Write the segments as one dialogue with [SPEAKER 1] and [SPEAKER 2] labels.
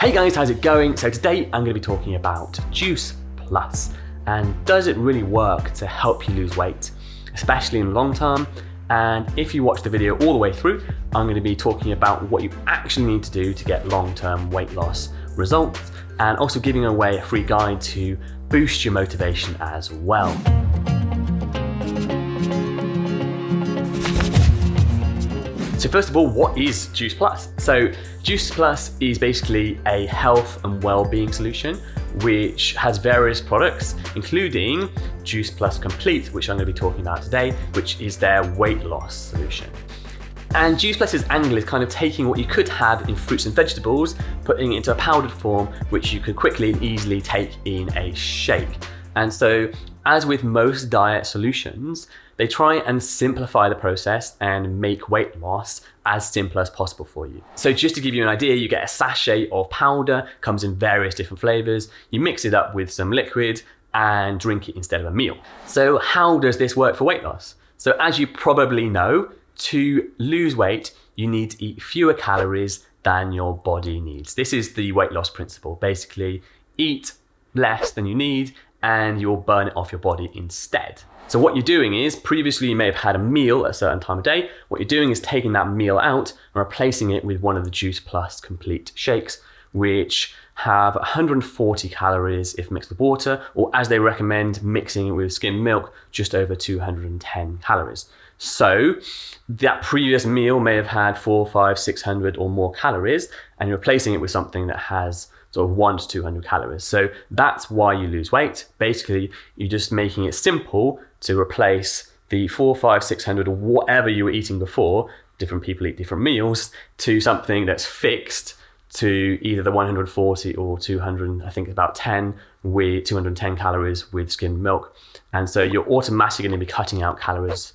[SPEAKER 1] Hey guys, how's it going? So today I'm going to be talking about Juice Plus, and does it really work to help you lose weight, especially in the long term? And if you watch the video all the way through, I'm going to be talking about what you actually need to do to get long-term weight loss results, and also giving away a free guide to boost your motivation as well. So first of all, what is Juice Plus? So Juice Plus is basically a health and well-being solution which has various products, including Juice Plus Complete, which I'm going to be talking about today, which is their weight loss solution. And Juice Plus's angle is kind of taking what you could have in fruits and vegetables, putting it into a powdered form, which you could quickly and easily take in a shake. And so, as with most diet solutions, they try and simplify the process and make weight loss as simple as possible for you. So just to give you an idea, you get a sachet of powder, comes in various different flavors. You mix it up with some liquid and drink it instead of a meal. So how does this work for weight loss? So as you probably know, to lose weight, you need to eat fewer calories than your body needs. This is the weight loss principle. Basically, eat less than you need and you'll burn it off your body instead. So what you're doing is, previously you may have had a meal at a certain time of day. What you're doing is taking that meal out and replacing it with one of the Juice Plus Complete shakes, which have 140 calories if mixed with water, or as they recommend, mixing it with skimmed milk, just over 210 calories. So that previous meal may have had 400, 500, 600 or more calories, and you're replacing it with something that has sort of 100 to 200 calories. So that's why you lose weight. Basically, you're just making it simple to replace the 400, 500, 600 or whatever you were eating before, different people eat different meals, to something that's fixed to either the 140 or 200, I think about 10 with 210 calories with skimmed milk. And so you're automatically going to be cutting out calories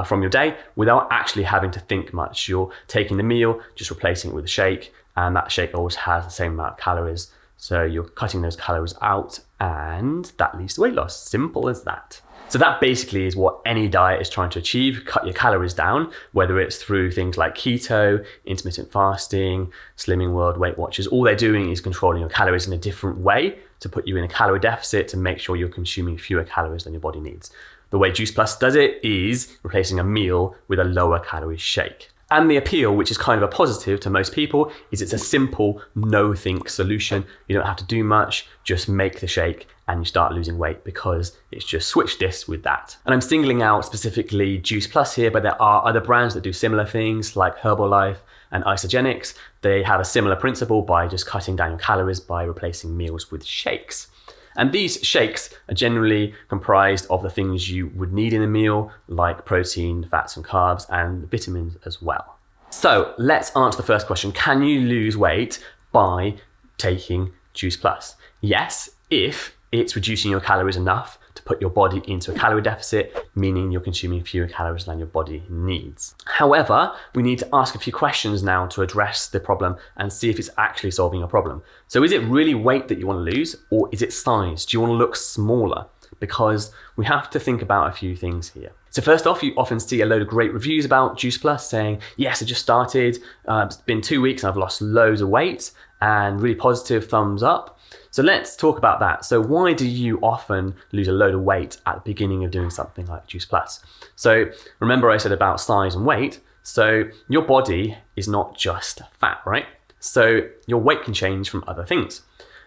[SPEAKER 1] from your day without actually having to think much. You're taking the meal, just replacing it with a shake, and that shake always has the same amount of calories. So you're cutting those calories out, and that leads to weight loss. Simple as that. So that basically is what any diet is trying to achieve: cut your calories down, whether it's through things like keto, intermittent fasting, Slimming World, Weight Watchers. All they're doing is controlling your calories in a different way to put you in a calorie deficit to make sure you're consuming fewer calories than your body needs. The way Juice Plus does it is replacing a meal with a lower calorie shake. And the appeal, which is kind of a positive to most people, is it's a simple, no-think solution. You don't have to do much, just make the shake and you start losing weight, because it's just switch this with that. And I'm singling out specifically Juice Plus here, but there are other brands that do similar things like Herbalife and Isagenix. They have a similar principle by just cutting down your calories by replacing meals with shakes. And these shakes are generally comprised of the things you would need in a meal, like protein, fats and carbs, and vitamins as well. So let's answer the first question. Can you lose weight by taking Juice Plus? Yes, if it's reducing your calories enough to put your body into a calorie deficit, meaning you're consuming fewer calories than your body needs. However, we need to ask a few questions now to address the problem and see if it's actually solving your problem. So is it really weight that you want to lose, or is it size? Do you want to look smaller? Because we have to think about a few things here. So first off, you often see a load of great reviews about Juice Plus saying, yes, I just started, it's been 2 weeks and I've lost loads of weight, and really positive thumbs up. So let's talk about that. So why do you often lose a load of weight at the beginning of doing something like Juice Plus? So remember I said about size and weight. So your body is not just fat, right? So your weight can change from other things.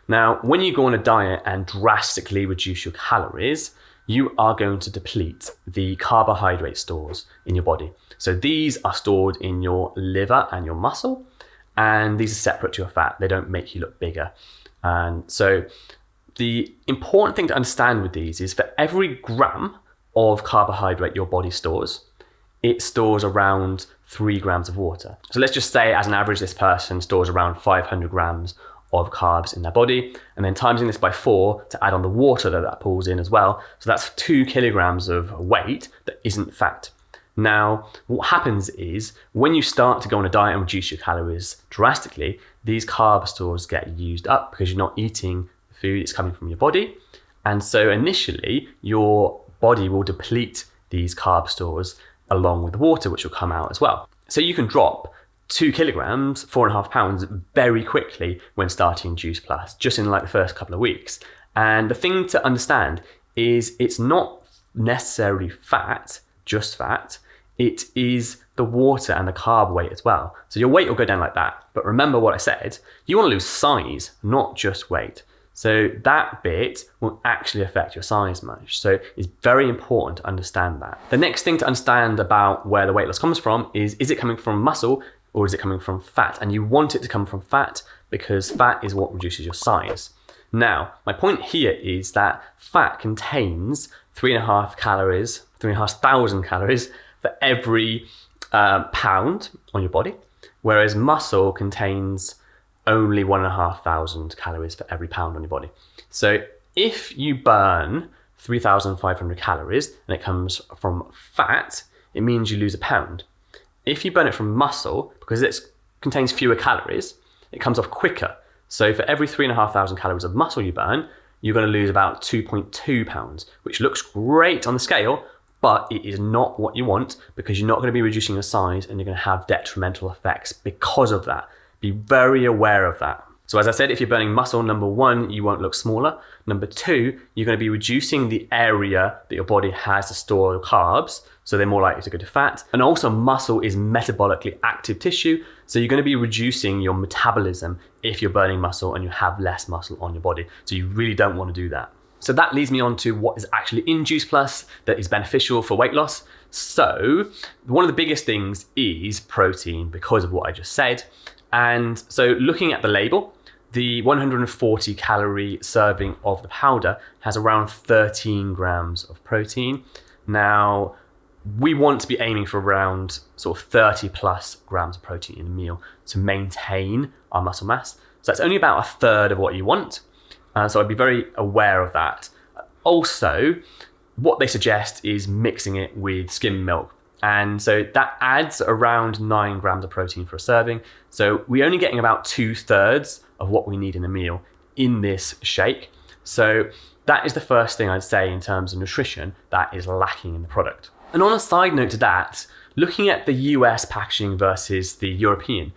[SPEAKER 1] Now, when you go on a diet and drastically reduce your calories, you are going to deplete the carbohydrate stores in your body. So these are stored in your liver and your muscle, and these are separate to your fat. They don't make you look bigger. And so the important thing to understand with these is for every gram of carbohydrate your body stores, it stores around 3 grams of water. So let's just say as an average, this person stores around 500 grams of carbs in their body, and then timesing this by 4 to add on the water that pulls in as well. So that's 2 kilograms of weight that isn't fat. Now, what happens is when you start to go on a diet and reduce your calories drastically, these carb stores get used up because you're not eating the food that's coming from your body. And so initially, your body will deplete these carb stores along with the water, which will come out as well. So you can drop 2 kilograms, 4.5 pounds very quickly when starting Juice Plus, just in like the first couple of weeks. And the thing to understand is it's not necessarily fat, just fat. It is the water and the carb weight as well. So your weight will go down like that. But remember what I said, you want to lose size, not just weight. So that bit will actually affect your size much. So it's very important to understand that. The next thing to understand about where the weight loss comes from is it coming from muscle or is it coming from fat? And you want it to come from fat because fat is what reduces your size. Now, my point here is that fat contains 3,500 calories for every pound on your body, whereas muscle contains only 1,500 calories for every pound on your body. So if you burn 3,500 calories and it comes from fat, it means you lose a pound. If you burn it from muscle, because it contains fewer calories, it comes off quicker. So for every 3,500 calories of muscle you burn, you're going to lose about 2.2 pounds, which looks great on the scale, but it is not what you want because you're not going to be reducing your size and you're going to have detrimental effects because of that. Be very aware of that. So as I said, if you're burning muscle, number one, you won't look smaller. Number two, you're going to be reducing the area that your body has to store your carbs, so they're more likely to go to fat. And also muscle is metabolically active tissue, so you're going to be reducing your metabolism if you're burning muscle and you have less muscle on your body. So you really don't want to do that. So that leads me on to what is actually in Juice Plus that is beneficial for weight loss. So one of the biggest things is protein because of what I just said. And so looking at the label, the 140 calorie serving of the powder has around 13 grams of protein. Now, we want to be aiming for around sort of 30 plus grams of protein in a meal to maintain our muscle mass. So that's only about a third of what you want. So I'd be very aware of that. Also, what they suggest is mixing it with skim milk. And so that adds around 9 grams of protein for a serving. So we're only getting about 2/3 of what we need in a meal in this shake. So that is the first thing I'd say in terms of nutrition that is lacking in the product. And on a side note to that, looking at the US packaging versus the European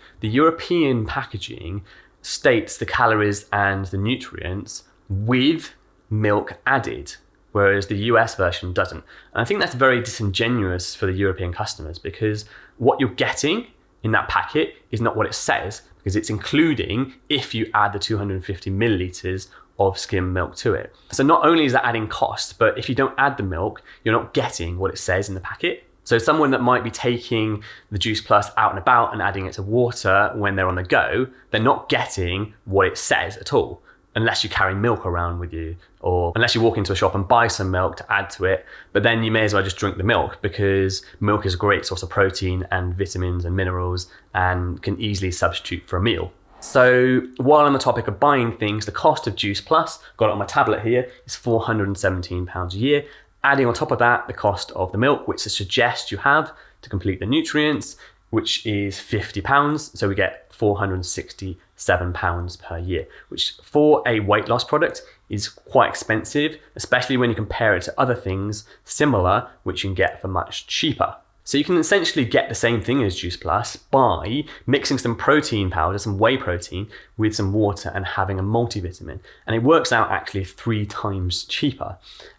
[SPEAKER 1] packaging states the calories and the nutrients with milk added, whereas the US version doesn't. And I think that's very disingenuous for the European customers because what you're getting in that packet is not what it says, because it's including if you add the 250 milliliters of skim milk to it. So not only is that adding cost, but if you don't add the milk, you're not getting what it says in the packet. So someone that might be taking the Juice Plus out and about and adding it to water when they're on the go, they're not getting what it says at all, unless you carry milk around with you, or unless you walk into a shop and buy some milk to add to it. But then you may as well just drink the milk because milk is a great source of protein and vitamins and minerals and can easily substitute for a meal. So while on the topic of buying things, the cost of Juice Plus, got it on my tablet here, is £417 a year. Adding on top of that, the cost of the milk, which they suggest you have to complete the nutrients, which is £50. So we get £467 per year, which for a weight loss product is quite expensive, especially when you compare it to other things similar, which you can get for much cheaper. So you can essentially get the same thing as Juice Plus by mixing some protein powder, some whey protein, with some water and having a multivitamin. And it works out actually 3 times cheaper.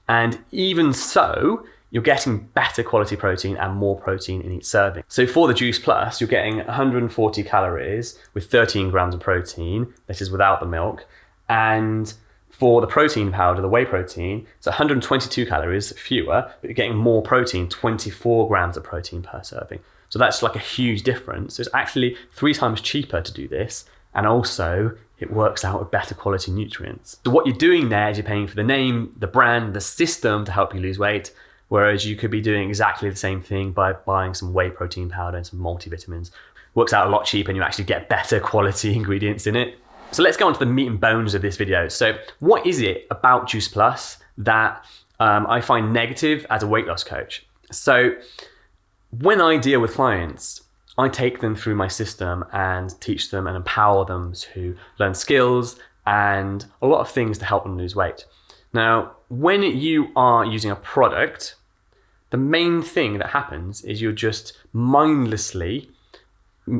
[SPEAKER 1] And even so, you're getting better quality protein and more protein in each serving. So for the Juice Plus, you're getting 140 calories with 13 grams of protein, that is without the milk. And for the protein powder, the whey protein, it's 122 calories fewer, but you're getting more protein, 24 grams of protein per serving. So that's like a huge difference. So it's actually 3 times cheaper to do this. And also it works out with better quality nutrients. So what you're doing there is you're paying for the name, the brand, the system to help you lose weight. Whereas you could be doing exactly the same thing by buying some whey protein powder and some multivitamins. Works out a lot cheaper and you actually get better quality ingredients in it. So let's go on to the meat and bones of this video. So what is it about Juice Plus that I find negative as a weight loss coach? So when I deal with clients, I take them through my system and teach them and empower them to learn skills and a lot of things to help them lose weight. Now, when you are using a product, the main thing that happens is you're just mindlessly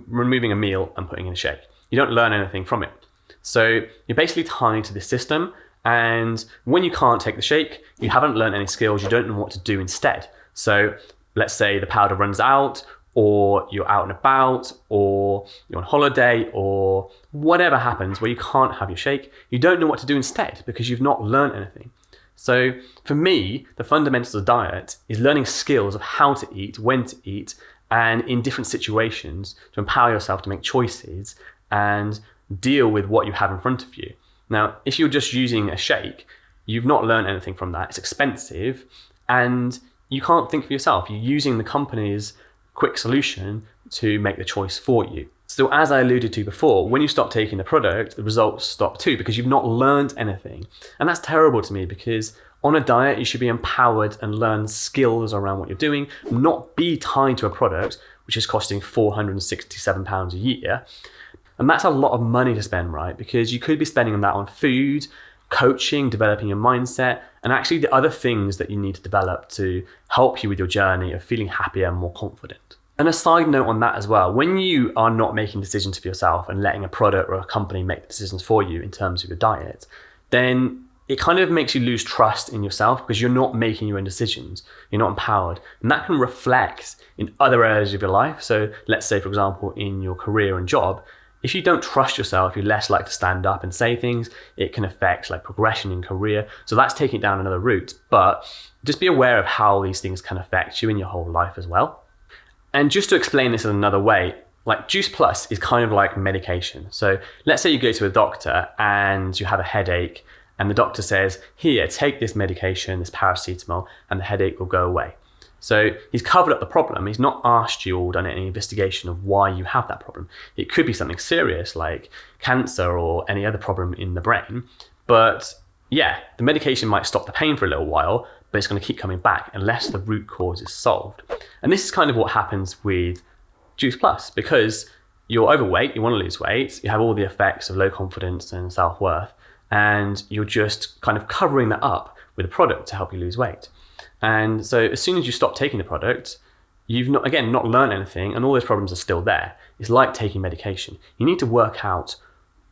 [SPEAKER 1] removing a meal and putting in a shake. You don't learn anything from it. So you're basically tied to the system. And when you can't take the shake, you haven't learned any skills. You don't know what to do instead. So let's say the powder runs out, or you're out and about, or you're on holiday, or whatever happens where you can't have your shake, you don't know what to do instead because you've not learned anything. So for me, the fundamentals of diet is learning skills of how to eat, when to eat, and in different situations to empower yourself to make choices and deal with what you have in front of you. Now, if you're just using a shake, you've not learned anything from that. It's expensive and you can't think for yourself. You're using the company's quick solution to make the choice for you. So as I alluded to before, when you stop taking the product, the results stop too because you've not learned anything. And that's terrible to me because on a diet, you should be empowered and learn skills around what you're doing, not be tied to a product which is costing £467 a year. And that's a lot of money to spend, right? Because you could be spending that on food, coaching, developing your mindset, and actually the other things that you need to develop to help you with your journey of feeling happier and more confident. And a side note on that as well, when you are not making decisions for yourself and letting a product or a company make the decisions for you in terms of your diet, then it kind of makes you lose trust in yourself because you're not making your own decisions. You're not empowered. And that can reflect in other areas of your life. So let's say, for example, in your career and job, if you don't trust yourself, you're less likely to stand up and say things. It can affect like progression in career. So that's taking it down another route. But just be aware of how these things can affect you in your whole life as well. And just to explain this in another way, like Juice Plus is kind of like medication. So let's say you go to a doctor and you have a headache and the doctor says, here, take this medication, this paracetamol, and the headache will go away. So he's covered up the problem. He's not asked you or done any investigation of why you have that problem. It could be something serious like cancer or any other problem in the brain. But yeah, the medication might stop the pain for a little while, but it's going to keep coming back unless the root cause is solved. And this is kind of what happens with Juice Plus because you're overweight, you want to lose weight, you have all the effects of low confidence and self-worth, and you're just kind of covering that up with a product to help you lose weight. And so as soon as you stop taking the product, you've not learned anything and all those problems are still there. It's like taking medication. You need to work out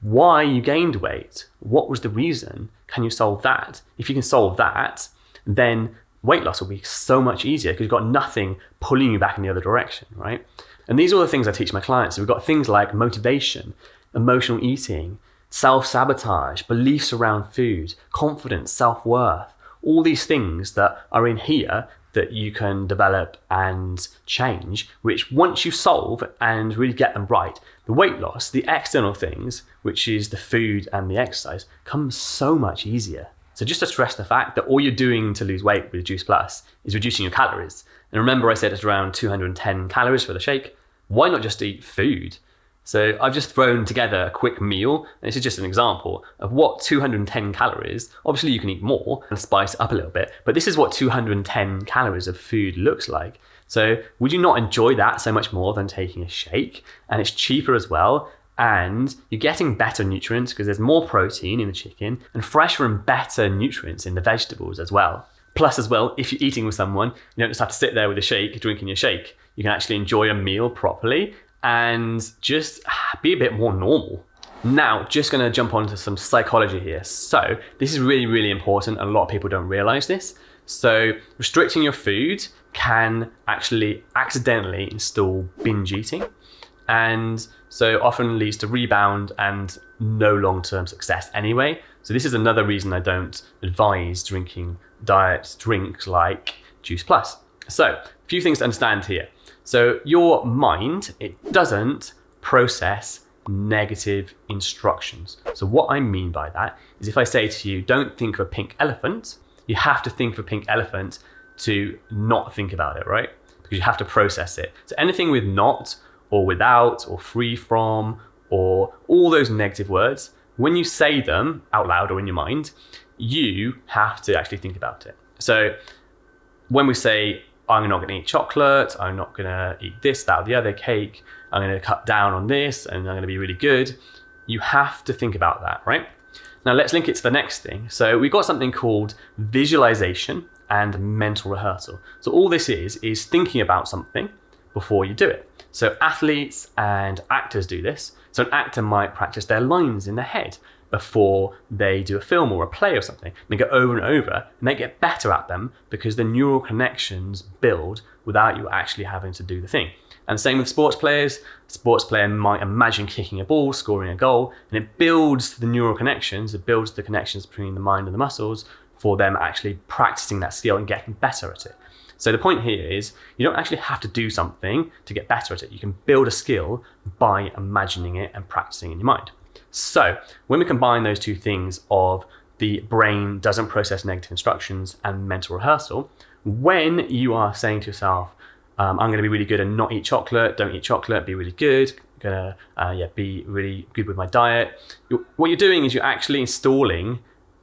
[SPEAKER 1] why you gained weight. What was the reason? Can you solve that? If you can solve that, then weight loss will be so much easier because you've got nothing pulling you back in the other direction, right? And these are all the things I teach my clients. So we've got things like motivation, emotional eating, self-sabotage, beliefs around food, confidence, self-worth, all these things that are in here that you can develop and change, which once you solve and really get them right, the weight loss, the external things, which is the food and the exercise, comes so much easier. So just to stress the fact that all you're doing to lose weight with Juice Plus is reducing your calories. And remember I said it's around 210 calories for the shake. Why not just eat food? So I've just thrown together a quick meal, and this is just an example of what 210 calories, obviously you can eat more and spice it up a little bit, but this is what 210 calories of food looks like. So would you not enjoy that so much more than taking a shake? And it's cheaper as well, and you're getting better nutrients because there's more protein in the chicken and fresher and better nutrients in the vegetables as well. Plus as well, if you're eating with someone, you don't just have to sit there with a shake, drinking your shake. You can actually enjoy a meal properly and just be a bit more normal. Now, just gonna jump onto some psychology here. So this is really, really important and a lot of people don't realize this. So restricting your food can actually accidentally install binge eating. And so often leads to rebound and no long-term success anyway. So this is another reason I don't advise drinking diet drinks like Juice Plus. So a few things to understand here. So your mind, it doesn't process negative instructions. So what I mean by that is if I say to you, don't think of a pink elephant, you have to think of a pink elephant to not think about it, right? Because you have to process it. So anything with not or without or free from or all those negative words, when you say them out loud or in your mind, you have to actually think about it. So when we say, I'm not going to eat chocolate, I'm not going to eat this, that, or the other cake, I'm going to cut down on this, and I'm going to be really good. You have to think about that, right? Now let's link it to the next thing. So we've got something called visualization and mental rehearsal. So all this is thinking about something before you do it. So athletes and actors do this. So an actor might practice their lines in their head before they do a film or a play or something. And they go over and over, and they get better at them because the neural connections build without you actually having to do the thing. And same with sports players. A sports player might imagine kicking a ball, scoring a goal, and it builds the neural connections, it builds the connections between the mind and the muscles for them actually practicing that skill and getting better at it. So the point here is you don't actually have to do something to get better at it. You can build a skill by imagining it and practicing in your mind. So when we combine those two things of the brain doesn't process negative instructions and mental rehearsal, when you are saying to yourself, I'm going to be really good and not eat chocolate, don't eat chocolate, be really good, going to be really good with my diet. What you're doing is you're actually installing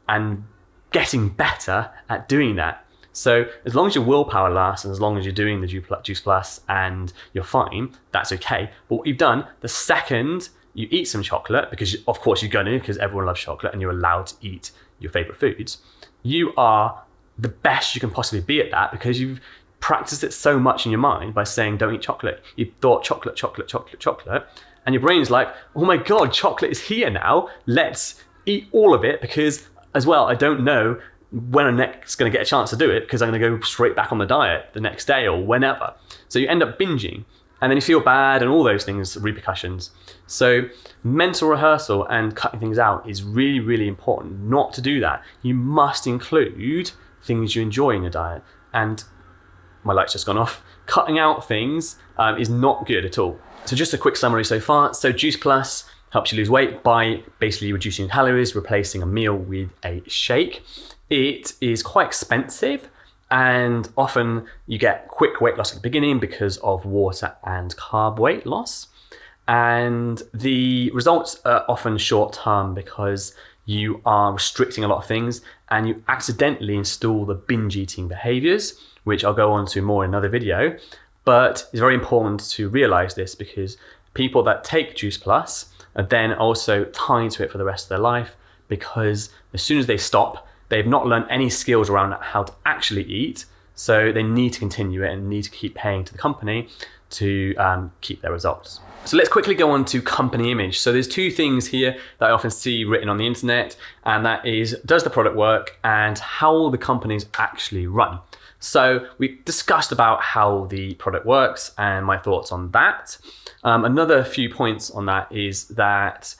[SPEAKER 1] and getting better at doing that. So as long as your willpower lasts and as long as you're doing the Juice Plus and you're fine, that's okay. But what you've done, the second you eat some chocolate, because of course you're going to, because everyone loves chocolate and you're allowed to eat your favorite foods, you are the best you can possibly be at that because you've practiced it so much in your mind by saying don't eat chocolate. You thought chocolate, chocolate, chocolate, chocolate, and your brain's like, oh my God, chocolate is here now. Let's eat all of it because as well, I don't know when I'm next going to get a chance to do it because I'm going to go straight back on the diet the next day or whenever. So you end up binging and then you feel bad and all those things, repercussions. So mental rehearsal and cutting things out is really, really important not to do that. You must include things you enjoy in your diet. And my light's just gone off. Cutting out things is not good at all. So just a quick summary so far. So Juice Plus helps you lose weight by basically reducing calories, replacing a meal with a shake. It is quite expensive and often you get quick weight loss at the beginning because of water and carb weight loss. And the results are often short term because you are restricting a lot of things and you accidentally install the binge eating behaviors, which I'll go on to more in another video. But it's very important to realize this because people that take Juice Plus are then also tied to it for the rest of their life because as soon as they stop, they've not learned any skills around how to actually eat. So they need to continue it and need to keep paying to the company to keep their results. So let's quickly go on to company image. So there's two things here that I often see written on the internet, and that is, does the product work and how the companies actually run? So we discussed about how the product works and my thoughts on that. Another few points on that is that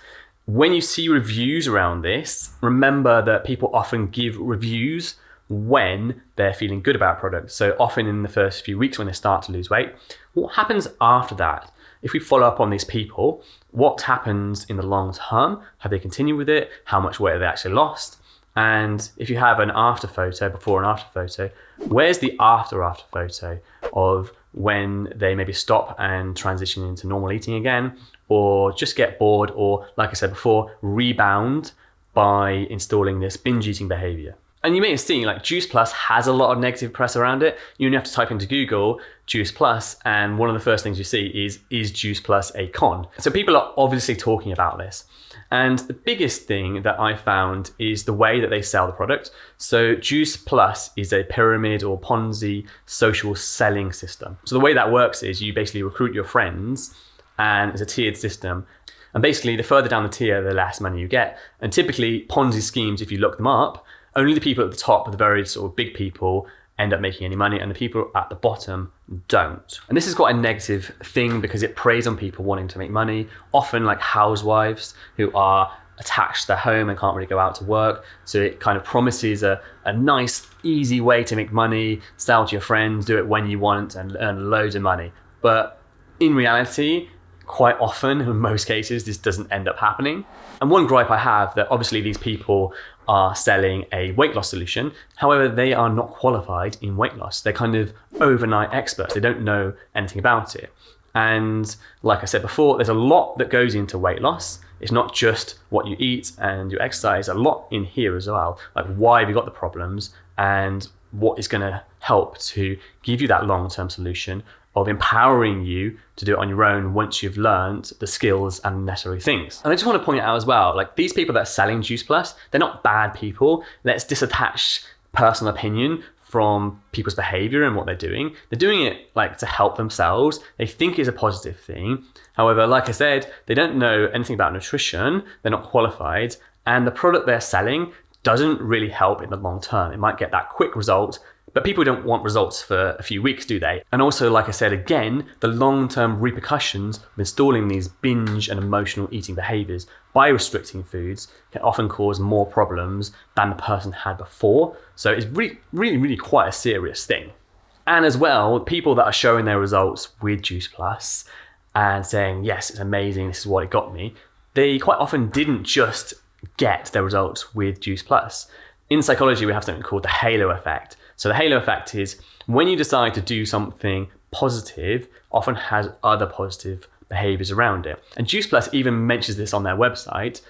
[SPEAKER 1] when you see reviews around this, remember that people often give reviews when they're feeling good about a product. So often in the first few weeks when they start to lose weight. What happens after that? If we follow up on these people, what happens in the long term? Have they continued with it? How much weight have they actually lost? And if you have an after photo, before and after photo, where's the after photo of when they maybe stop and transition into normal eating again, or just get bored, or like I said before, rebound by installing this binge eating behavior. And you may have seen like Juice Plus has a lot of negative press around it. You only have to type into Google Juice Plus and one of the first things you see is Juice Plus a con? So people are obviously talking about this. And the biggest thing that I found is the way that they sell the product. So Juice Plus is a pyramid or Ponzi social selling system. So the way that works is you basically recruit your friends and it's a tiered system. And basically the further down the tier, the less money you get. And typically Ponzi schemes, if you look them up, only the people at the top, the very sort of big people, end up making any money and the people at the bottom don't. And this is quite a negative thing because it preys on people wanting to make money, often like housewives who are attached to their home and can't really go out to work. So it kind of promises a nice, easy way to make money, sell to your friends, do it when you want and earn loads of money. But in reality, quite often, in most cases, this doesn't end up happening. And one gripe I have that obviously these people are selling a weight loss solution. However, they are not qualified in weight loss. They're kind of overnight experts. They don't know anything about it. And like I said before, there's a lot that goes into weight loss. It's not just what you eat and your exercise, a lot in here as well. Like why have you got the problems and what is going to help to give you that long-term solution of empowering you to do it on your own once you've learned the skills and necessary things. And I just want to point out as well, like these people that are selling Juice Plus, they're not bad people. Let's disattach personal opinion from people's behavior and what they're doing. They're doing it like to help themselves. They think it's a positive thing. However, like I said, they don't know anything about nutrition. They're not qualified. And the product they're selling doesn't really help in the long term. It might get that quick result, but people don't want results for a few weeks, do they? And also, like I said, again, the long-term repercussions of installing these binge and emotional eating behaviors by restricting foods can often cause more problems than the person had before. So it's really quite a serious thing. And as well, people that are showing their results with Juice Plus and saying, yes, it's amazing, this is what it got me, they quite often didn't just get their results with Juice Plus. In psychology, we have something called the halo effect. So the halo effect is when you decide to do something positive, often has other positive behaviors around it. And Juice Plus even mentions this on their website.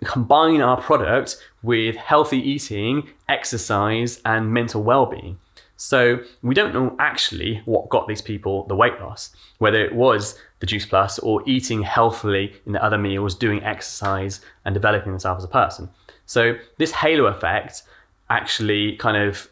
[SPEAKER 1] Combine our product with healthy eating, exercise, and mental well-being. So we don't know actually what got these people the weight loss, whether it was the Juice Plus or eating healthily in the other meals, doing exercise, and developing themselves as a person. So this halo effect actually kind of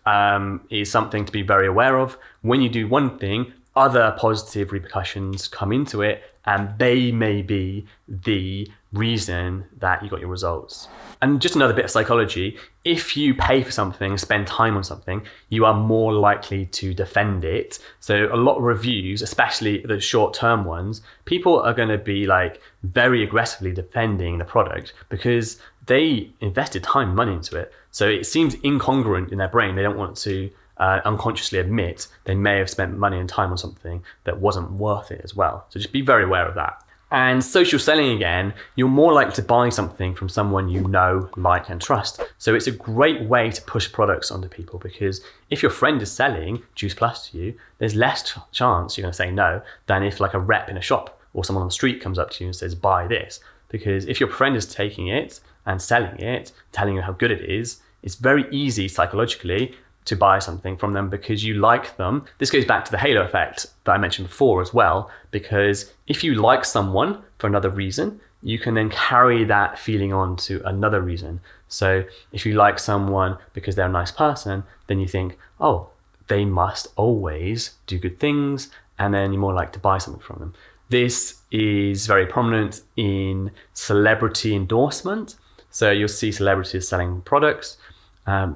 [SPEAKER 1] is something to be very aware of. When you do one thing, other positive repercussions come into it, and they may be the reason that you got your results. And just another bit of psychology, if you pay for something, spend time on something, you are more likely to defend it. So a lot of reviews, especially the short-term ones, people are going to be like very aggressively defending the product because they invested time and money into it. So it seems incongruent in their brain. They don't want to unconsciously admit they may have spent money and time on something that wasn't worth it as well. So just be very aware of that. And social selling again, you're more likely to buy something from someone you know, like, and trust. So it's a great way to push products onto people because if your friend is selling Juice Plus to you, there's less chance you're going to say no than if like a rep in a shop or someone on the street comes up to you and says, buy this. Because if your friend is taking it and selling it, telling you how good it is, it's very easy psychologically to buy something from them because you like them. This goes back to the halo effect that I mentioned before as well, because if you like someone for another reason, you can then carry that feeling on to another reason. So if you like someone because they're a nice person, then you think, oh, they must always do good things, and then you're more likely to buy something from them. This is very prominent in celebrity endorsement. So you'll see celebrities selling products.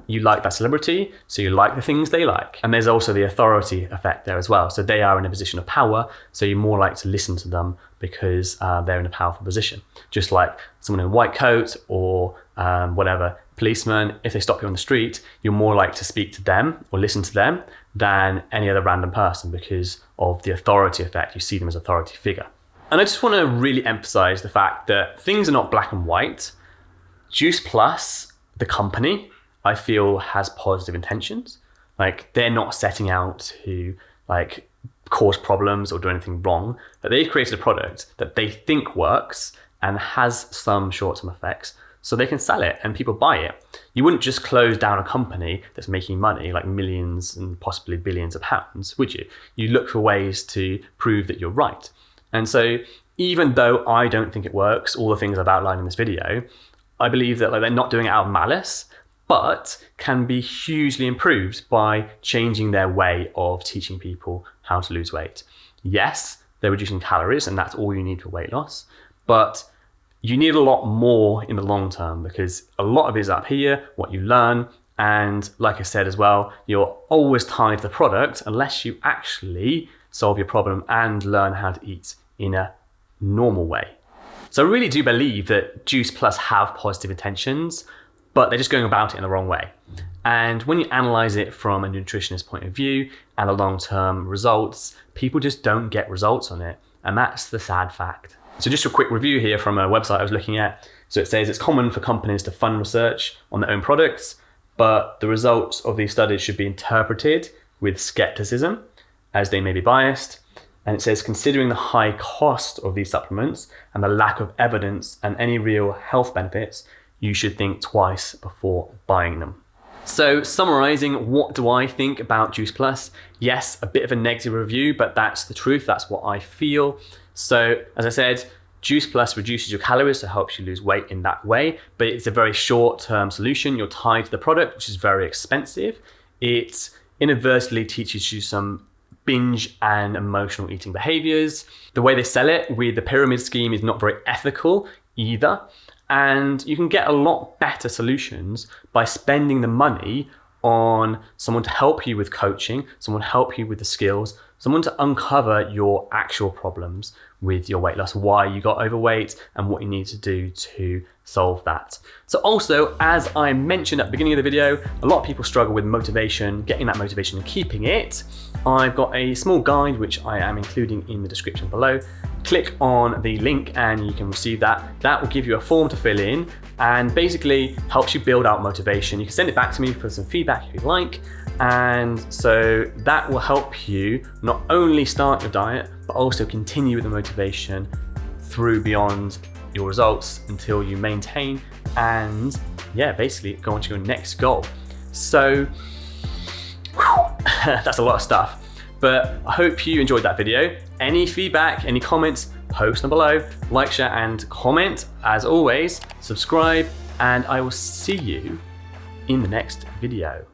[SPEAKER 1] You like that celebrity, so you like the things they like. And there's also the authority effect there as well. So they are in a position of power, so you're more likely to listen to them because they're in a powerful position. Just like someone in a white coat or whatever, policeman, if they stop you on the street, you're more likely to speak to them or listen to them than any other random person because of the authority effect. You see them as an authority figure. And I just want to really emphasize the fact that things are not black and white. Juice Plus, the company, I feel has positive intentions. Like they're not setting out to like cause problems or do anything wrong, but they've created a product that they think works and has some short-term effects so they can sell it and people buy it. You wouldn't just close down a company that's making money like millions and possibly billions of pounds, would you? You look for ways to prove that you're right. And so even though I don't think it works, all the things I've outlined in this video, I believe that like they're not doing it out of malice, but can be hugely improved by changing their way of teaching people how to lose weight. Yes, they're reducing calories and that's all you need for weight loss, but you need a lot more in the long term because a lot of it is up here, what you learn. And like I said as well, you're always tied to the product unless you actually solve your problem and learn how to eat in a normal way. So I really do believe that Juice Plus have positive intentions, but they're just going about it in the wrong way. And when you analyze it from a nutritionist point of view and the long-term results, people just don't get results on it. And that's the sad fact. So just a quick review here from a website I was looking at. So it says it's common for companies to fund research on their own products, but the results of these studies should be interpreted with skepticism as they may be biased. And it says, considering the high cost of these supplements and the lack of evidence and any real health benefits, you should think twice before buying them. So summarizing, what do I think about Juice Plus? Yes, a bit of a negative review, but that's the truth. That's what I feel. So as I said, Juice Plus reduces your calories, so helps you lose weight in that way, but it's a very short-term solution. You're tied to the product, which is very expensive. It inadvertently teaches you some binge and emotional eating behaviors. The way they sell it with the pyramid scheme is not very ethical either. And you can get a lot better solutions by spending the money on someone to help you with coaching, someone to help you with the skills, someone to uncover your actual problems with your weight loss, why you got overweight and what you need to do to solve that. So also, as I mentioned at the beginning of the video, a lot of people struggle with motivation, getting that motivation and keeping it. I've got a small guide which I am including in the description below. Click on the link and you can receive that. That will give you a form to fill in and basically helps you build out motivation. You can send it back to me for some feedback if you like. And so that will help you not only start your diet, but also continue with the motivation through beyond your results until you maintain and basically go on to your next goal. So that's a lot of stuff, but I hope you enjoyed that video. Any feedback, any comments, post them below, like, share, and comment. As always, subscribe, and I will see you in the next video.